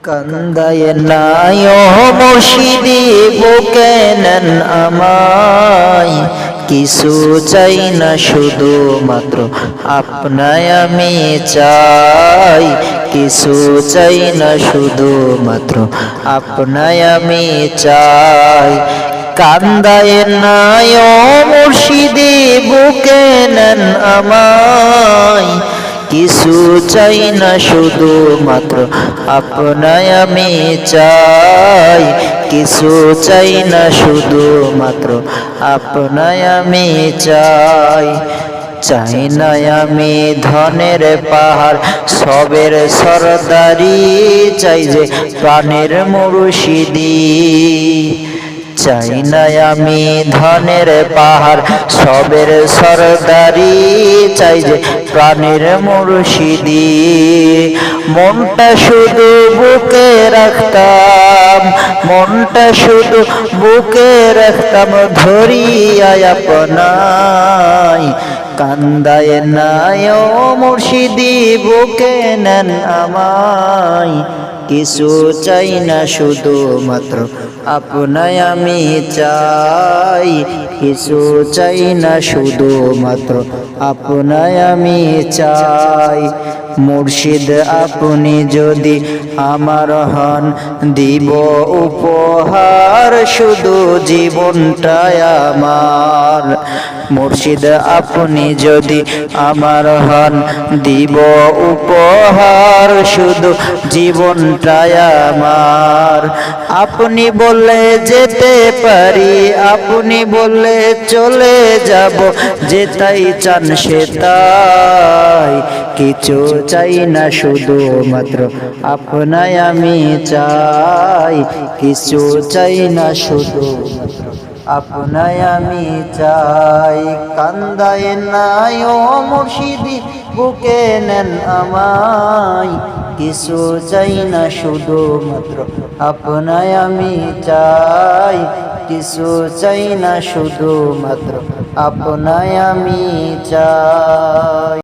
কান্দায় নাই ও মুর্শিদি বুকে নেন আমায়, কিছু চাই না শুধু মাত্র আপনায় আমি চাই, কিছু চাই না শুধু মাত্র আপনায় আমি চাই। কান্দায় নাই ও মুর্শিদি বুকে নেন আমায়, কিছু চাই না শুধু মাত্র আপনায় আমি চাই, কিছু চাই না শুধু মাত্র আপনায় আমি চাই। চাই না আমি ধনের পাহাড় সবের সরদারি, চাই যে প্রাণের মুর্শিদি। চাই না আমি ধনের পাহাড় সবের সরদারি, চাই যে প্রাণের মুর্শিদি। মনটা শুধু বুকে রাখতাম, মনটা শুধু বুকে রাখতাম ধরিয়ায় আপনায়। কান্দায় নাই ও মুর্শিদি বুকে নেন আমায়, কিছু চাই না শুধু মাত্র আপনায় আমি চাই, কিছু চাই না শুধু মাত্র আপনায় আমি চাই। মুর্শিদ আপনি যদি আমার হন দিব উপহার শুধু জীবনটাই আমার। মুর্শিদ আপনি যদি আমার হন দিব উপহার শুধু জীবনটাই আমার। আপনি বললে যেতে পারি, আপনি বললে চলে যাব, যেটাই চান সেটাই, কিছু চাই না শুধু মাত্র আপনায় আমি চাই, কিছু চাই না শুধু মাত্র আপনায় আমি চাই। কান্দায় নাই ও মুর্শিদি বুকে নেন আমায়, কিছু চাই না শুধু মাত্র আপনায় আমি চাই, কিছু চাই না শুধু মাত্র আপনায় আমি চাই।